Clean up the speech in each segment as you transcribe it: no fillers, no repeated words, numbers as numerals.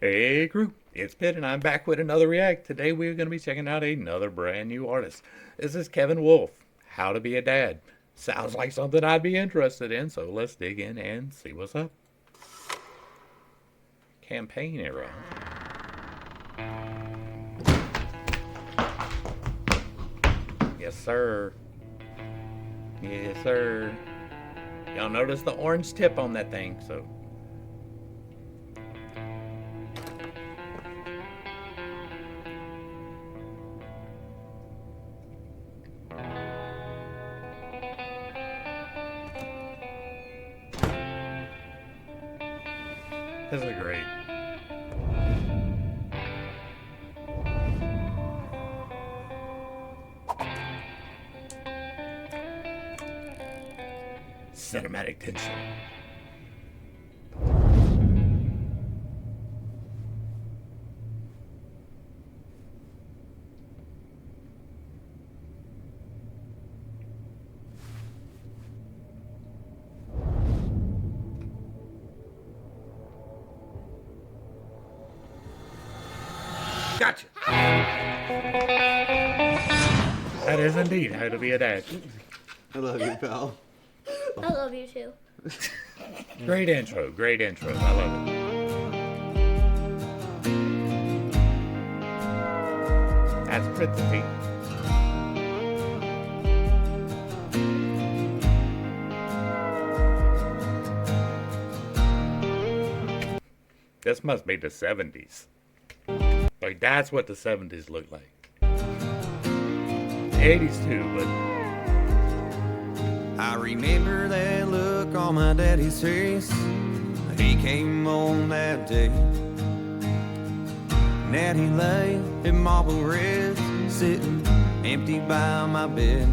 Hey crew, it's Pitt and I'm back with another react. Today we're going to be checking out another brand new artist. This is Kevin Wolff, How to Be a Dad. Sounds like something I'd be interested in, so let's dig in and see what's up. Campaign era. Yes sir. Yes sir. Y'all notice the orange tip on that thing, so this is great. Cinematic tension. Gotcha. That is indeed How to Be a Dad. I love you, pal. I love you too. Great intro, great intro. I love it. That's pretty. This must be the 70s. Like, that's what the 70s looked like. 80s too, but I remember that look on my daddy's face. He came home that day. Now he lay in marble red, sitting empty by my bed.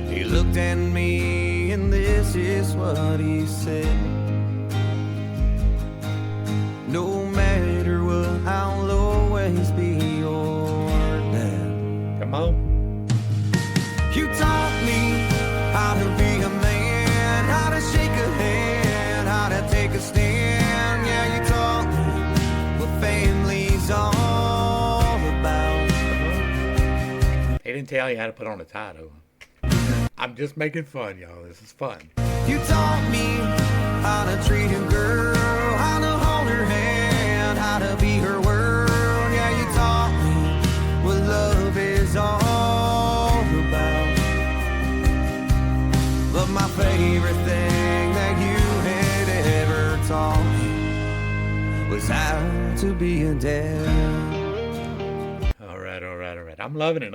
He looked at me and this is what he said. No matter what, I'll always be your dad. come on. You taught me how to be a man, how to shake a hand, how to take a stand. Yeah, you taught me what family's all about. He didn't tell you how to put on a tie, though. I'm just making fun, y'all. This is fun. You taught me how to treat a girl, how to hold her hand, how to be her world. Yeah, you taught me what love is all about. But my favorite thing that you had ever taught me was how to be a dad. All right. I'm loving it,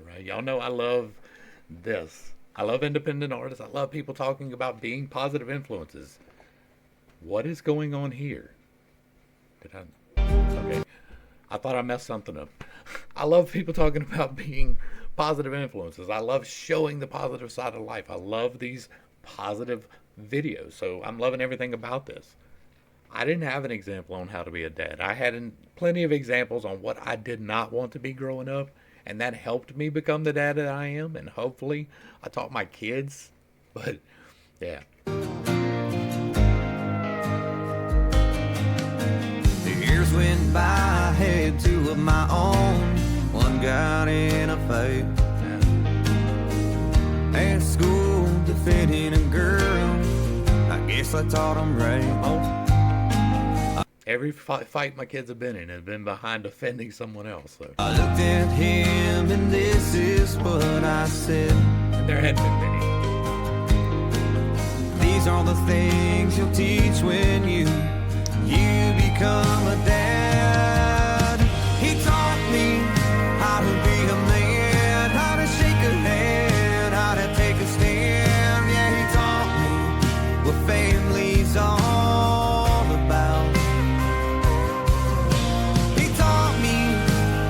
right? Y'all know I love this. I love independent artists. I love people talking about being positive influences. What is going on here? Okay. I thought I messed something up. I love people talking about being positive influences. I love showing the positive side of life. I love these positive videos. So I'm loving everything about this. I didn't have an example on how to be a dad. I had plenty of examples on what I did not want to be growing up, and that helped me become the dad that I am, and hopefully I taught my kids. But yeah. The years went by, I had two of my own. One got in a fight at school, defending a girl. I guess I taught him right. Every fight my kids have been in has been behind offending someone else. So. I looked at him and this is what I said. And there had been many. These are the things you'll teach when you become a dad. He taught me how to be a man, how to shake a hand, how to take a stand. Yeah, he taught me what family's all about. He taught me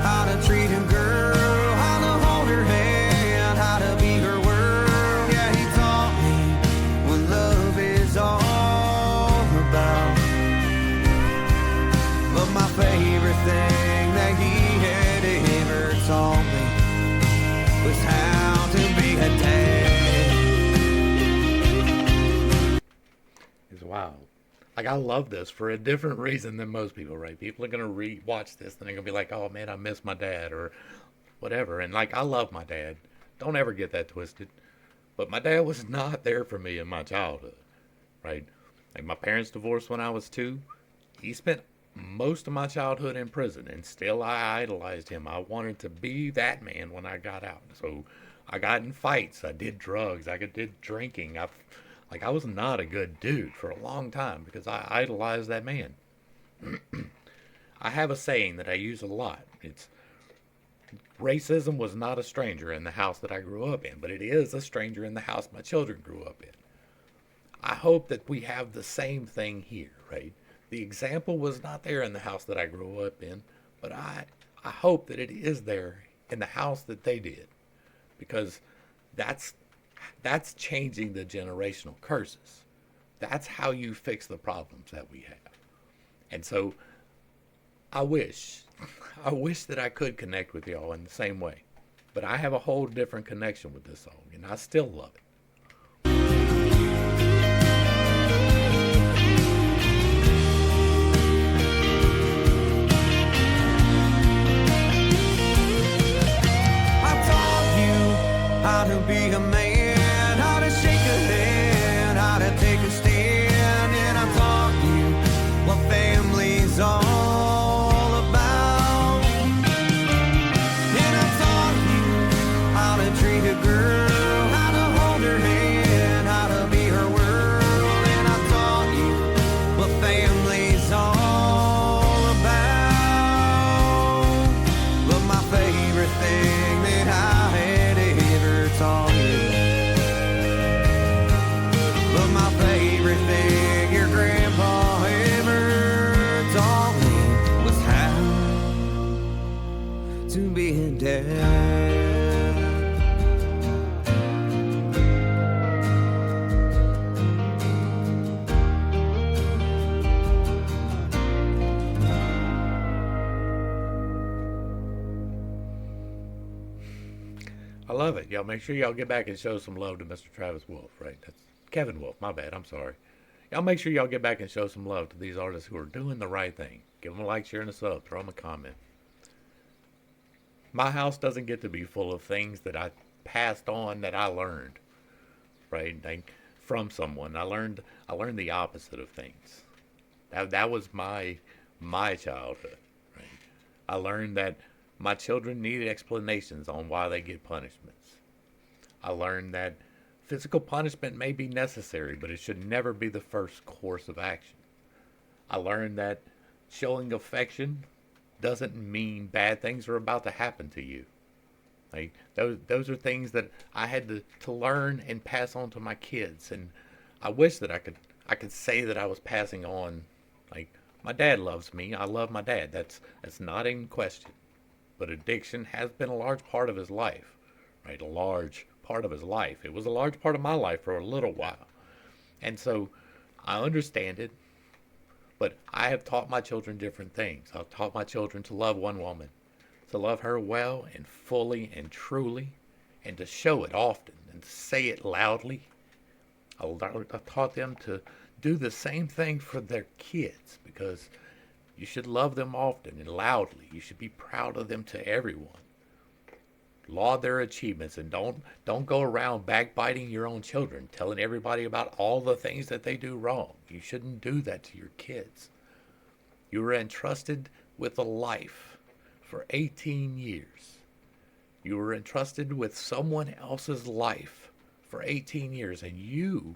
how to treat a girl, how to hold her hand, how to be her world. Yeah, he taught me what love is all about. But my favorite thing that he had ever taught me was how to be a dad. It's wild. Like, I love this for a different reason than most people, right? People are going to watch this and they're going to be like, oh man, I miss my dad or whatever. And like, I love my dad. Don't ever get that twisted. But my dad was not there for me in my childhood, right? Like, my parents divorced when I was 2. He spent most of my childhood in prison, and still I idolized him. I wanted to be that man when I got out. So I got in fights. I did drugs. I did drinking. I was not a good dude for a long time because I idolized that man. I have a saying that I use a lot. It's racism was not a stranger in the house that I grew up in, but it is a stranger in the house my children grew up in. I hope that we have the same thing here, right? The example was not there in the house that I grew up in, but I hope that it is there in the house that they did, because that's changing the generational curses. That's how you fix the problems that we have. And so I wish that I could connect with y'all in the same way, but I have a whole different connection with this song, and I still love it. How to be a man, how to shake a hand, how to take a stand. And I taught you what family's all about. And I taught you how to treat a girl, how to hold her hand, how to be her world. And I taught you what family's all about. But my favorite thing that I had taught you, but my favorite thing your grandpa ever taught me was how to be a dad. I love it. Y'all make sure y'all get back and show some love to Mr. Travis Wolff, right? That's Kevin Wolff. My bad. I'm sorry. Y'all make sure y'all get back and show some love to these artists who are doing the right thing. Give them a like, share, and a sub. Throw them a comment. My house doesn't get to be full of things that I passed on that I learned, right? From someone. I learned the opposite of things. That was my childhood, right? I learned that my children needed explanations on why they get punishments. I learned that physical punishment may be necessary, but it should never be the first course of action. I learned that showing affection doesn't mean bad things are about to happen to you. Like, those are things that I had to learn and pass on to my kids. And I wish that I could say that I was passing on, like, my dad loves me. I love my dad. That's not in question. But addiction has been a large part of his life, right? A large part of his life. It was a large part of my life for a little while. And so I understand it, but I have taught my children different things. I've taught my children to love one woman, to love her well and fully and truly, and to show it often and to say it loudly. I've taught them to do the same thing for their kids, because you should love them often and loudly. You should be proud of them to everyone. Laud their achievements, and don't go around backbiting your own children, telling everybody about all the things that they do wrong. You shouldn't do that to your kids. You were entrusted with a life for 18 years. You were entrusted with someone else's life for 18 years, and you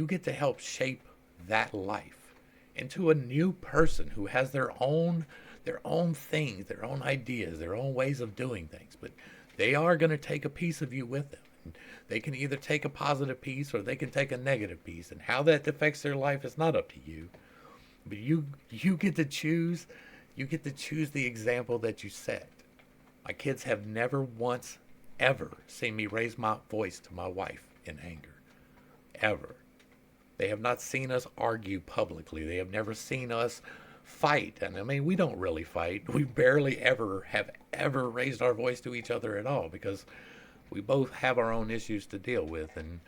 get to help shape that life into a new person who has their own things, their own ideas, their own ways of doing things. But they are going to take a piece of you with them. And they can either take a positive piece or they can take a negative piece. And how that affects their life is not up to you. But you get to choose. You get to choose the example that you set. My kids have never once, ever seen me raise my voice to my wife in anger. Ever. They have not seen us argue publicly. They have never seen us fight. And I mean, we don't really fight. We barely have ever raised our voice to each other at all, because we both have our own issues to deal with. And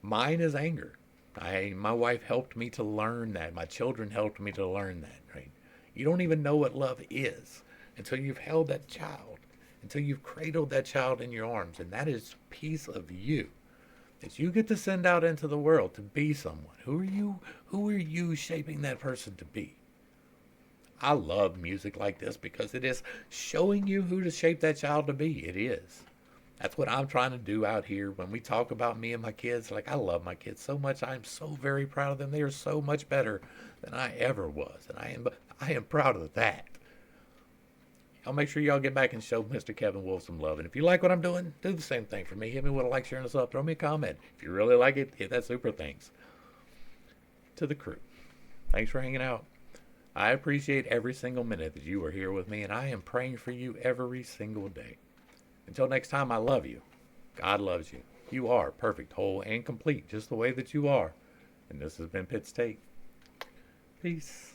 mine is anger. My wife helped me to learn that. My children helped me to learn that, right? You don't even know what love is until you've held that child, until you've cradled that child in your arms. And that is a piece of you that you get to send out into the world to be someone. Who are you shaping that person to be? I love music like this because it is showing you who to shape that child to be. It is. That's what I'm trying to do out here when we talk about me and my kids. Like, I love my kids so much. I'm so very proud of them. They are so much better than I ever was. And I am proud of that. Y'all make sure y'all get back and show Mr. Kevin Wolff some love. And if you like what I'm doing, do the same thing for me. Hit me with a like, share, and a sub. Throw me a comment. If you really like it, hit that super thanks. To the crew, thanks for hanging out. I appreciate every single minute that you are here with me, and I am praying for you every single day. Until next time, I love you. God loves you. You are perfect, whole, and complete, just the way that you are. And this has been Pitt's Take. Peace.